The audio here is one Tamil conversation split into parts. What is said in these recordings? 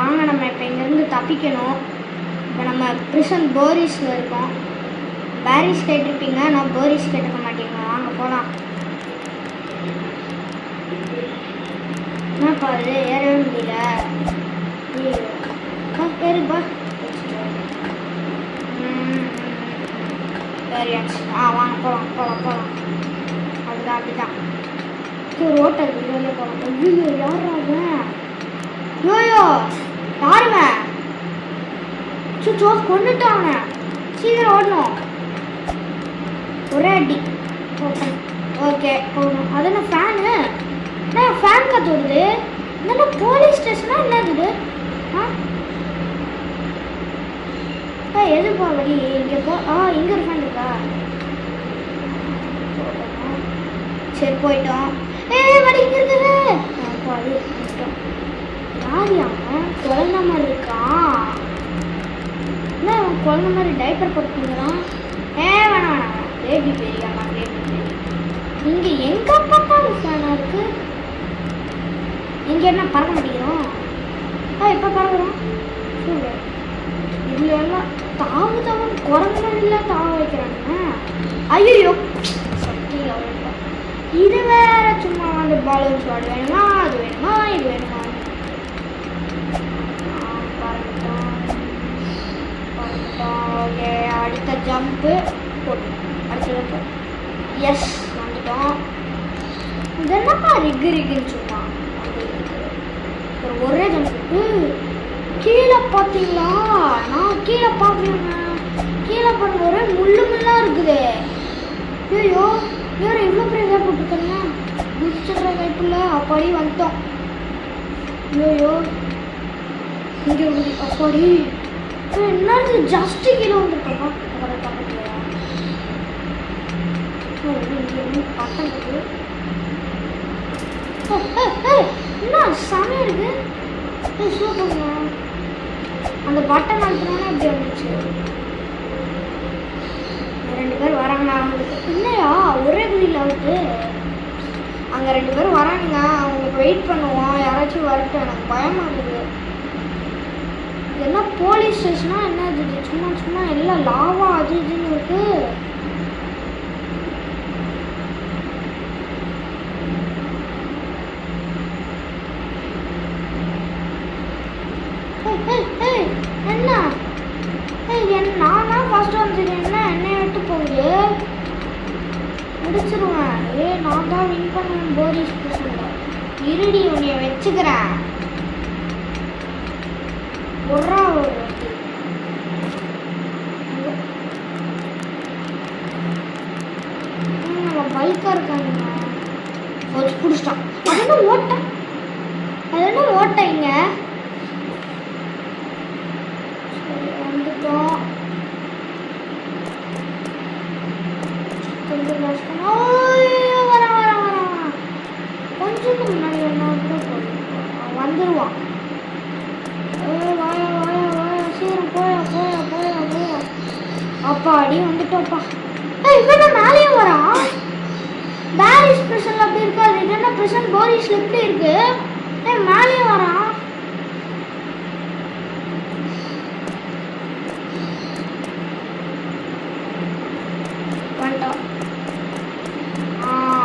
வாங்க நம்ம இப்போ இங்கேருந்து தப்பிக்கணும். இப்போ நம்ம பிரிசன் போரிஸில் இருக்கோம். பாரிஸ் கேட்டிருப்பீங்க, நான் போரிஸ் கேட்டுக்க மாட்டேங்க. வாங்க போகலாம். என்னப்பா அது ஏறவே முடியல. ஏறுப்பா. சரியாச்சு. வாங்க போகலாம். அப்படிதான் ரோட்டை வெளியே போகலாம். ஐயோ யாராங்க? யோயோ யாருங்க? சுச்சோ கொண்டுட்டாங்க. சீக்கிரம் ஓடணும். ஒரே அடி. ஓகே போகணும். அது என்ன ஃபேனு? ஃபேன் காற்று வருது. என்னென்ன போலீஸ் ஸ்டேஷனா என்னது? எதுப்பா வழி? இங்கே இங்கே ஒரு ஃபேன் இருக்கா? சரி போயிட்டோம். வழி இங்கே இருக்குது. அது யார் அவன்? குழந்த மாதிரி இருக்கான். என்ன அவன் குழந்த மாதிரி டைப்பர் போட்டுக்கிறான்? வேணாம் பேபி பெரியாமா பேபி பெரிய. இங்கே எங்கே பார்த்தாலும் ஃபேனாக இருக்கு. இங்கே என்ன பறக்க மாட்டேங்கிறோம்? எப்போ பறக்கிறோம்? சூப்பர். இதில் எல்லாம் தாவு குரங்குலாம் தாவ வைக்கிறாங்க. ஐயோ சக்தி அவ்வளோ. இது வேற சும்மா வந்து பாலூன்ஸ் வாடு வேணுமா, அது வேணுமா, இது வேணுமா? ஓகே அடுத்த ஜம்ப்பு போட்டு அடுத்த ஜம்ப்பு. எஸ் வந்துட்டோம். இது என்னப்பா ரிக்குன்னு சும்மா ஒரே ஜம்ப்பு. கீழே பார்த்தீங்களா? நான் கீழே பார்க்கலங்க. கீழே பாருங்க ஒரே முள்ளாக இருக்குது. ஐயோ வேறு எவ்வளோ பெரிய இதாக போட்டுருக்காங்க. குதிச்சுடுற கைப்பில் அப்பாடி வந்துட்டோம். ஐயோ இங்கே அப்பாடி என்னது ஜஸ்ட்டு கீழே வந்துருக்கப்பா. பக்கத்துலையா இங்கே பட்டம் இருக்குது. என்ன செமையாக இருக்குது. சூப்பருங்க. அந்த பட்டன் அழுத்தினோன்னா இப்படி வந்துச்சு. 2 பேர் வராங்க. அவங்களுக்கு இல்லையா ஒரே குதியில் அவுட்டு. அங்கே 2 பேர் வரானுங்க. அவங்களுக்கு வெயிட் பண்ணுவோம். யாராச்சும் வரட்டும். எனக்கு பயமாக இருக்குது. என்ன போலீஸ் ஸ்டேஷனா என்ன இது? சும்மா எல்லாம் லாவா அது இதுன்னு இருக்கு. என்ன நான் தான் ஃபர்ஸ்ட் வந்துருக்கேன். என்னை விட்டு போகுது. முடிச்சிருவேன். நான் தான் வின் பண்ணுவேன். போலீஸ் ஸ்டேஷனில் இருடி உன்னைய வச்சுக்கிறேன். ஒரு நம்ம பல்காக இருக்காங்க. வச்சு பிடிச்சிட்டான். அது என்ன ஓட்டைங்க? வந்துட்டோம். கொஞ்சம் கஷ்டம். வரேன் கொஞ்சம் முன்னாடி என்ன கூட வந்துடுவான். வாயா சீக்கிரம் போயா. அப்பாடி வந்துட்டோப்பா. இவன் மேலேயும் வரான். பாரிஸ் பிரிசன்ல அப்படி இருக்காது. இது என்ன பிரிசன் போரிஸ்ல எப்படி இருக்கு? மேலேயும் வரான். வந்துட்டோம்.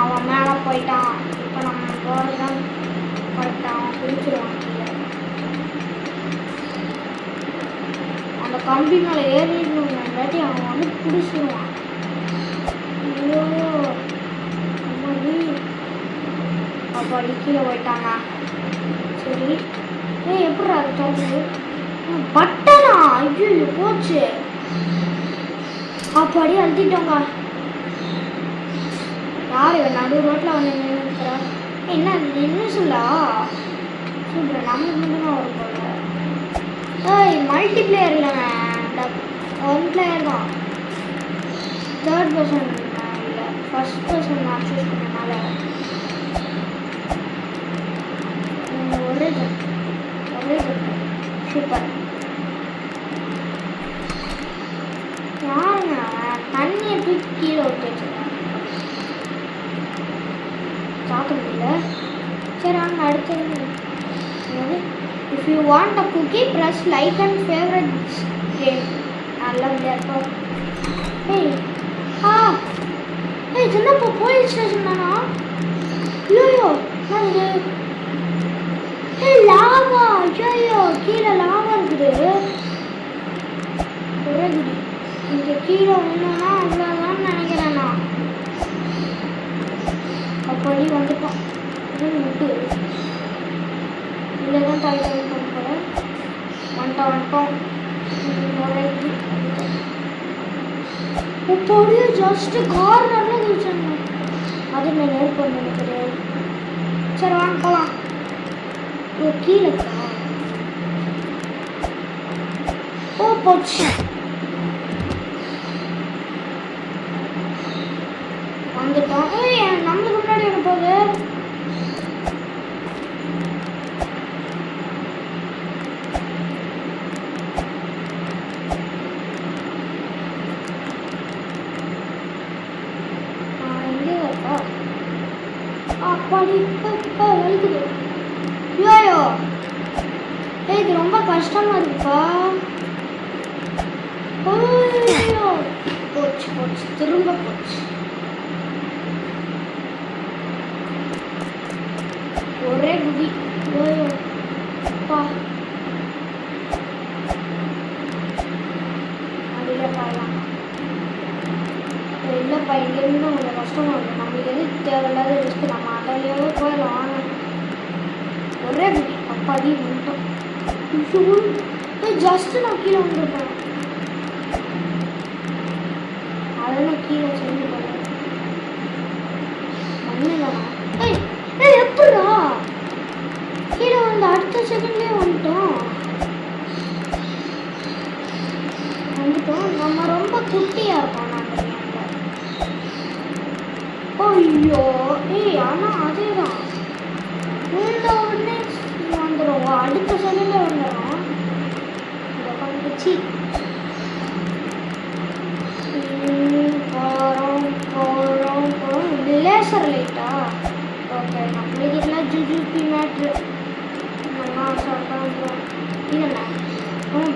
அவன் மேலே போயிட்டான். இப்போ நம்ம போகிறதான் கரெக்டாக அவன் பிடிச்சிருவான். அந்த கம்பி மேலே ஏறிடணும். இல்லாட்டி அவன் வந்து பிடிச்சிருவான். ஐயோ அப்பாடி கீழே போயிட்டாங்க. சரி எப்படி அது தோணுது? பட்டனா? ஐயோ போச்சு. அப்பாடி அழுத்திட்டோங்க. யார் நடு ரோட்டில் வந்து நின்றுக்கிறா? என்ன சொல்லா? சூப்பர். நம்மளுக்கு மட்டும்தான் வரும் போல. மல்டிப்ளேயர் இல்லைங்க. 1 பிளேயர் தான். 3rd பர்சன் இல்லை, 1st பர்சன் ஆக்சஸ் பண்ணனால ஒரே சூப்பர். யாருங்க தண்ணியை தூக்கி கீழே விட்டு வச்சுருக்காங்க. சாத்த முடியல. சரி வாங்க அடுத்தது. If you want a cookie press like and favourite game. நல்லா விளையாட்டோம். ஏய் ஏய் சின்னப்பா போலீஸ் ஸ்டேஷன் தானா? ஐயோ அது ஏய் லாவா. ஐயோ கீழே லாவா இருக்குது. ஒரே குடி இங்கே கீழே ஒன்றுனா அவ்வளோதான் நினைக்கிறேன் நான். அப்படி வந்துட்டோம். விட்டு இல்லை தான் தலை போகிறேன். வந்துட்டோம். ஒரே குடி இப்போது ஜஸ்ட்டு கார்னரில் குதிச்சாங்க. அது நான் நோட் பண்ண நினைக்கிறேன். சரி வாங்க போகலாம். ஓ கீழே ஓ போச்சு. வந்துட்டோம். ஏய் நம்மளுக்கு முன்னாடி என்ன போகுது? அப்பாடி வலிக்குது. ஐயோ இது ரொம்ப கஷ்டமா இருக்குப்பா. ஐயோ போச்சு போச்சு திரும்ப போச்சு. ஒரே குதி. ஐயோ அப்பா அதில் பாடலாம். இல்லைப்பா இங்கேருந்து கொஞ்சம் கஷ்டமாக இருக்கும். நம்மளுக்கு எது தேவையில்லாத ரிஸ்க்கு. நம்ம அதிலேயே போயிடலாம். ஒரே குடி அப்பாடி வந்துட்டோம். ஜஸ்ட்டு நான் கீழே வந்துருப்பேன். அதெல்லாம் கீழே சொல்லி போகிறேன். மண்ணுதானா? ஏய் எப்படா கீழே வந்து அடுத்த செகண்ட்லேயே வந்துட்டோம். நம்ம ரொம்ப குட்டியாக இருக்கோம். ஐயோ ஏய் ஆனால் அதே தான் இந்த உடனே வந்துடும். அடுத்த செகண்டில் வந்துடும். இதை வந்துச்சு. போகிறோம் லேசர் லைட்டா? ஓகே நம்மளுக்கு இதெல்லாம் ஜிஜிபி மேட்ரு. நல்லா சொல்கிறோம். இதுண்ணா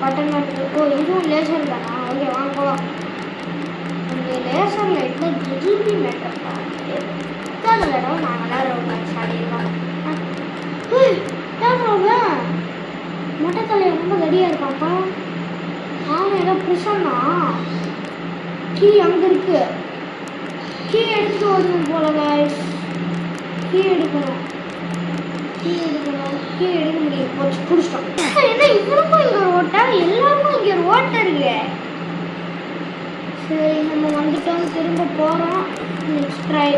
பட்டன் மேட்ரு. ஓ இதுவும் லேசர் தானா? ஓகே வாங்க போகலாம். இந்த லேசர் லைட்டில் ஜிஜிபி மேட்டர்ப்பா. எத்தனை தடவை நான் விளையாடுறோம் சாடியிருக்கோம். ஏன் மொட்டை தலையை ரொம்ப கடியாக இருக்கான்ப்பா. அவன் ஏதோ புருஷன்னா கீ அங்கே இருக்கு. கீ எடுத்துட்டு ஓடணும் போல கைஸ். கீ எடுக்கணும். கீ எடுக்க முடியும். போச்சு பிடிச்சிட்டோம். என்ன இவருக்கும் இங்கே ஒரு ஓட்டை, எல்லாருக்கும் இங்கே ஒரு ஓட்டை இருக்கு. சரி நம்ம வந்துட்டோம். திரும்ப போகிறோம். Next try.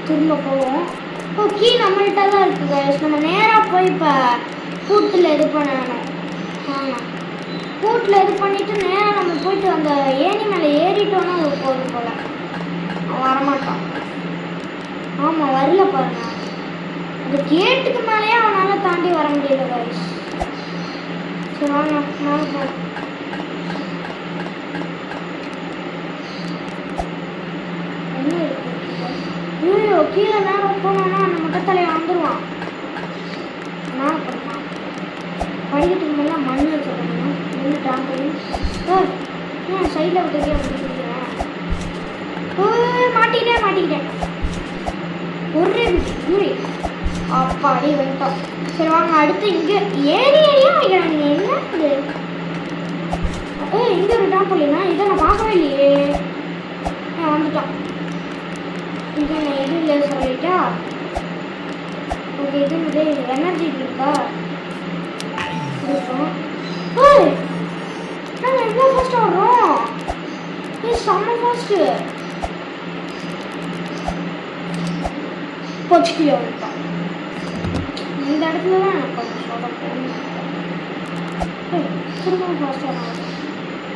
திரும்ப போவோம். ஓ கீ நம்மள்கிட்ட தான் இருக்குது கைஸ். நம்ம நேராக போய் இப்போ கூட்டில் இது பண்ணணும். ஆமாம் கூட்டில் இது பண்ணிவிட்டு நேராக நம்ம போயிட்டு அந்த ஏணி மேலே ஏறிட்டோன்னா அது போதும் போல். அவன் வரமாட்டான். ஆமாம் வரல பாருங்க. அந்த கேட்டுக்கு மேலேயே அவனால் தாண்டி வர முடியல கைஸ். சரி வாங்க மேலே போகிறோம். என்ன இருக்கு? ஐயோ கீழே நேரம் போனோன்னா அந்த மொட்டை தலையை வந்துடுவான். மேலே போடுவான். படிக்கிறதுக்கு மேலே மண் வச்சுருக்கணும். நின்று டாம்பி ஏன் சைடில் விட்டுக்கே வந்துருக்கிறேன். மாட்டிக்கிட்டேன். ஒரே யூரி அப்பாடி வந்துட்டோம். சரி வாங்க அடுத்து இங்கே ஏரியா வைக்கிறாங்க. என்ன இது? இங்கே ஒரு டாம்பலினா இதை நான் பார்க்கவே இல்லையே. வந்துட்டோம். இது நான் இது இல்லை சொல்லிட்டா. ஓகே இது எனர்ஜி இருக்கா? இருக்கும். நாங்கள் எவ்வளோ ஃபாஸ்ட்டாக வர்றோம். செம்ம ஃபாஸ்ட்டு. பொச்சுக்கியோ வந்துட்டோம். இந்த இடத்துல தான் எனக்கு கொஞ்சம் சொல்ல போகணும். திரும்ப ஃபாஸ்ட்டாக நான்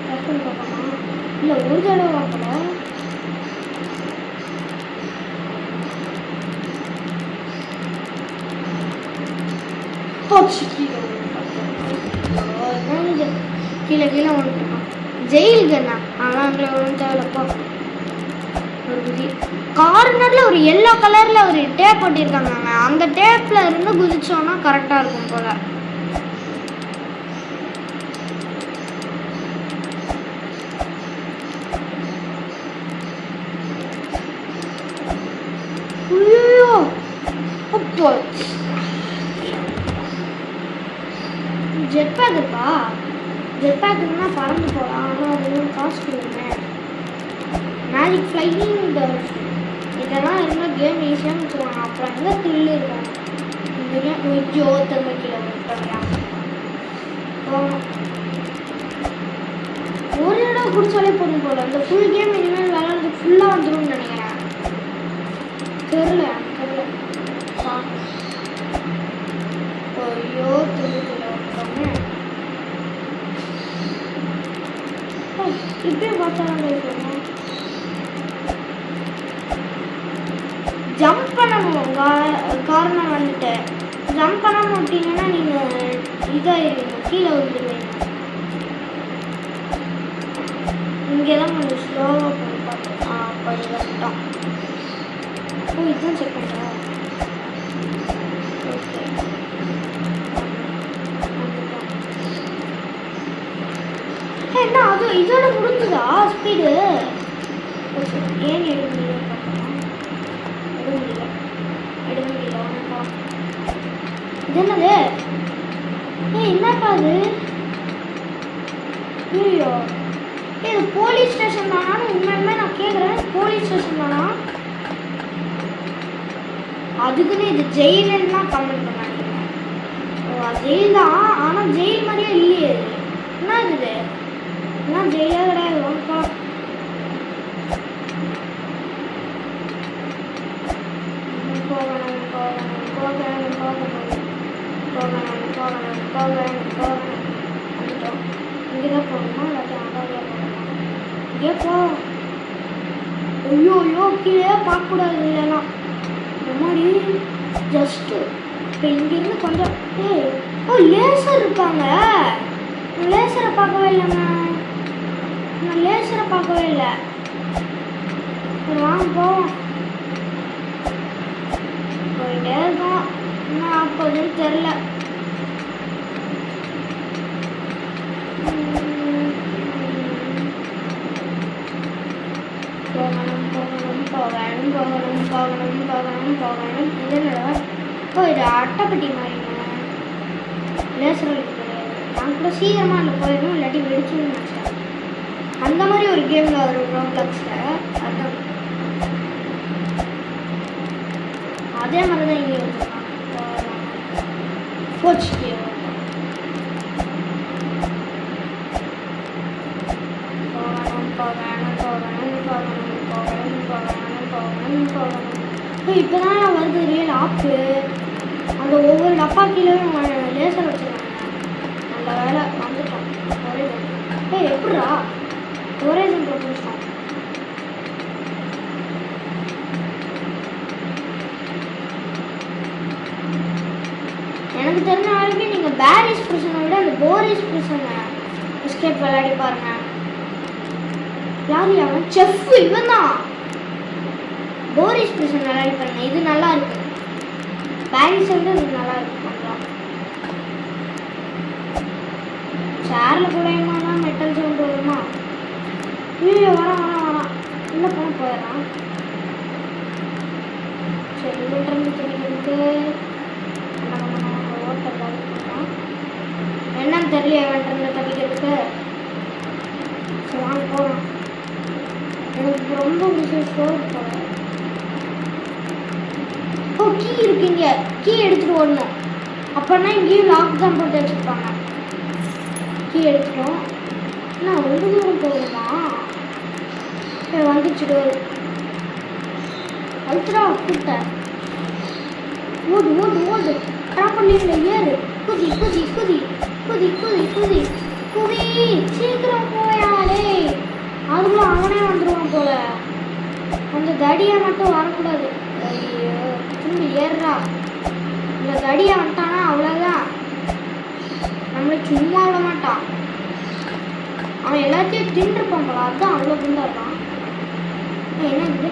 கட் பண்ணி பார்க்கணும். இல்லை ஒரு தடவை வாங்கல. பொச்சுக்கியோ கீழே வந்துட்டோம். ஜெயிலுக்கு என்ன அதெல்லாம் அங்கே ஒன்றும் தேவைப்போ. ஒரு குதி கார்னரில் ஒரு எல்லோ கலரில் ஒரு டேப் ஒட்டியிருக்காங்க. அந்த டேப்பில் இருந்து குதிச்சோன்னா கரெக்டாக இருக்கும் போல. ஐயோ அப்போ ஜெட் பேக் இருக்கா? ஜெட் பேக் இருந்தா பறந்து போகலாம். ஆனால் அது காசு கொடுங்க. மேஜிக் ஃப்ளையிங் இதெல்லாம் இருந்தால் கேம் ஈஸியாக முடிச்சுருவாங்க. அப்புறம் எங்கே த்ரில் இருக்கும் இந்த கேம். ஐயோ திரும்ப கீழே விட்டுறாங்க. ஒரு இடம் குடிச்சாலே போதும் போல. அந்த ஃபுல் கேம் இனிமேல் விளையாடுறது ஃபுல்லாக வந்துடும் நினைக்கிறேன். தெரியல ஐயோ இப்படியே பார்த்தா ஜம்ப் பண்ணணும். காரணம் வந்துட்டு ஜம்ப் பண்ண மாட்டீங்கன்னா நீங்கள் இதாகிடுவீங்க, கீழே விழுந்துருவீங்க. இங்கே தான் கொஞ்சம் ஸ்லோவாக பண்ணி பார்த்தோம். படி வந்துட்டோம். ஓ இதுதான் செக் பண்ணுறேன். என்ன அது இதோட முடிஞ்சுதா ஸ்பீடு? ஏன் எடுக்க முடியல? எடுக்க முடியல. இது என்னது? என்னப்பா அது? ஐயோ இது போலீஸ் ஸ்டேஷன் தானா? உண்மையுமே நான் கேட்குறேன், போலீஸ் ஸ்டேஷன் தானா? அதுக்குன்னு இது ஜெயிலுன்னா கமெண்ட் பண்ணாங்க. ஓ அது ஜெயில் தான், ஆனால் ஜெயில் மாதிரியே இல்லையே. என்ன இது? என்ன ஜெயிலே கிடையாது. போகணும் போகணும் போகணும் போகணும் போகணும் போகணும் போகணும் போகணும் வந்துட்டோம். இங்கே தான் போகணுமா இல்லாட்டி அங்கே போகணுமா? இங்கே போ. ஐயோ ஐயோ கீழே பார்க்கக்கூடாது. இல்லைன்னா இந்த மாதிரி ஜஸ்ட்டு இப்போ இங்கேருந்து கொஞ்சம் ஓ லேசர் இருக்காங்க. லேசரை பார்க்கவே இல்லைங்க. நான் லேசரை பார்க்கவே இல்லை. வாங்க போவோம். போயிட்டே இருக்கோம். இன்னும் அப்போதுன்னு தெரில. போகணும் போகணும் போகணும் போகணும் போகணும் போகணும் போகணும். இது என்னடா? ஓ இது அட்டைப்பட்டி மாதிரிங்க. லேசர் கிடையாது. நான் கூட சீக்கிரமாக அங்கே போயிடணும், இல்லாட்டி வெடிச்சுன்னு நினச்சேன். அந்த மாதிரி ஒரு கேமில் வரும் ரோப்ளக்ஸில். அதான் அதே மாதிரி தான் இங்கே வச்சுருக்காங்க. போச்சு இப்போ தான் வருது ரியல் ஆப்பு. அந்த ஒவ்வொரு டப்பா கீழே லேசர் வச்சுருக்காங்க. நல்ல வேலை வந்துட்டோம். எப்படிரா ஒரே போட்டுருக்கோம். எனக்கு தெரிஞ்ச வரைக்கும் நீங்கள் பேரிஸ் பிரிசனை விட அந்த போரிஸ் பிரிசனை எஸ்கேப் விளையாடி பாருங்க. யார் அவன்? செஃப் இவன் தான். போரிஸ் பிரிசன் விளையாடி பாருங்க. இது நல்லா இருக்கு. பேரிஸ் வந்து இது நல்லா இருக்கு. கொஞ்சம் சேரில் போடையுமா தான் மெட்டல் சவுண்டு வருமா? ஐயோ வரான் வரான் வரான். இல்லை போன போயிடறான். சரி இவன்ட்டு தெரிஞ்சுட்டு என்னன்னு தெரியல. இவன்ட்டு தப்பிக்கிறதுக்கு வாங்க போகிறோம். எனக்கு ரொம்ப ஸ்டோர் போகிறேன். ஓ கீ இருக்குங்க. கீ எடுத்துகிட்டு ஓடணும். அப்போனா இங்கேயும் லாக் தான் போட்டு வச்சுருப்பாங்க. கீ எடுத்துட்டோம். நான் ரொம்ப தூரம் போகணுமா? வந்துச்சு டோர். அழுத்துடா கூட்ட. ஓடு ஓடு ஓடு. ட்ராம்பலின்ல ஏறு. குதி குதி குதி குதி குதி குதி குதி. சீக்கிரம் போயாடே. அதுக்குள்ள அவனே வந்துடுவான் போல. அந்த தடியை மட்டும் வரக்கூடாது. ஐயோ திரும்பி ஏறுறா. இந்த தடியை வந்துட்டானா அவ்வளோதான். நம்மளை சும்மா விட மாட்டான். அவன் அவன் எல்லாத்தையும் தின்றுப்பான் போல, அதுதான் அவ்வளோ குண்டா இருக்கான். என்ன இது?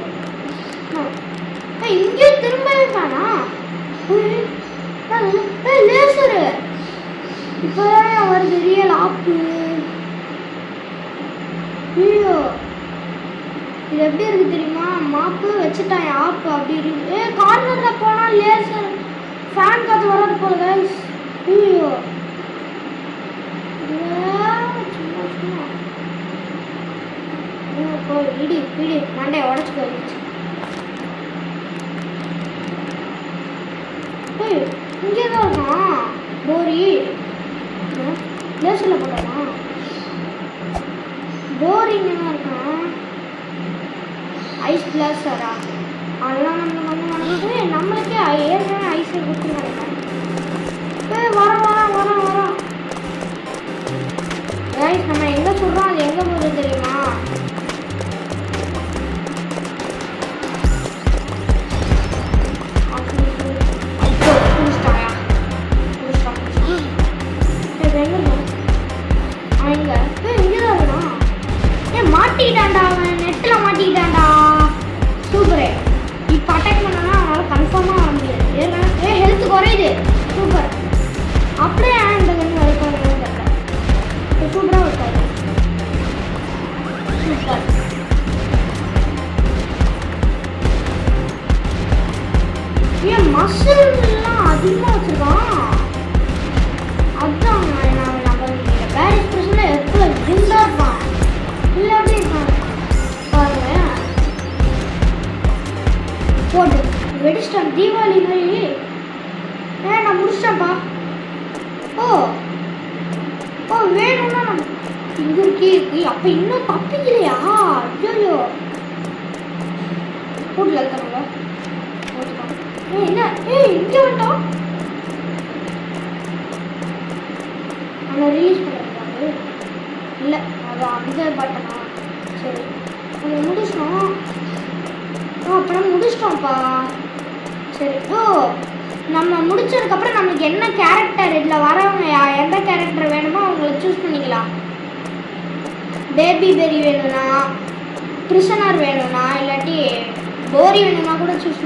இங்கே திரும்பவே காணா. லேசரு இப்போதான் வருது ரியல் ஆப்பு. ஐயோ இது எப்படி இருக்கு தெரியுமா? மாப்பு வச்சுட்டான் ஆப்பு அப்படி இருக்கு. கார்னர்ல போனா லேசர் ஃபேன் காத்து வராது போல கைஸ். ஐயோ சும்மா சும்மா இடி இடி மண்டையை உடச்சு போயிடுச்சு. இங்கே தான் இருக்கான் போரி. லேசரில் போட்டானா? போரி இங்கே தான் இருக்கான். ஐஸ் பிளாஸ்டரா? அதெல்லாம் நம்மளுக்கே ஏற்கனவே ஐஸை கொடுத்துருக்காங்க. வரோம் கைஸ், நம்ம எங்கே சொல்கிறோம் அது எங்கே போகுது தெரியுமா? மாட்டிக்கிட்டான்டா அவன், நெட்டில் மாட்டிக்கிட்டான்டா. சூப்பரு. இப்போ அட்டாக் பண்ணனா அவனால் கன்ஃபார்மாக வர முடியாது. ஏற்கனவே ஹெல்த் குறையுது. சூப்பர். அப்படியே இந்த கண்ணு இருக்காங்க சூப்பராக இருக்காது. சூப்பர். ஏன் மசில்லாம் அதிகமாக வச்சுருக்கான். அதுதான் நம்ம பேரிஸ் பிரச்சனை எவ்வளோ இருந்தா இருப்பான். இல்லை அப்படி இருக்கான் பாருங்க. போட்டு வெடிச்சிட்டான் தீபாவளி மாதிரி. நான் முடிச்சிட்டேன்ப்பா. ஓ வேணும்னா நம்ம இங்கே இருக்கு. அப்போ இன்னும் தப்பிக்கலையா? ஐயோ கூட்டில் இருக்காங்க போட்டுக்கான். என்ன இங்கே வந்துட்டோம். ஆனால் ரிலீஸ் பண்ணுறாரு இல்லை, அது அந்த பட்டனா? சரி நம்ம முடிச்சிட்டோம். அப்புறம் முடிச்சிட்டோம்ப்பா. சரி நம்ம முடிச்சதுக்கப்புறம் நம்மளுக்கு என்ன கேரக்டர் இதில் வரவங்க எந்த கேரக்டர் வேணுமோ அவங்கள சூஸ் பண்ணிக்கலாம். பேபி பெரி வேணும்னா, பிரிசனர் வேணும்னா, இல்லாட்டி போரி வேணும்னா கூட சூஸ்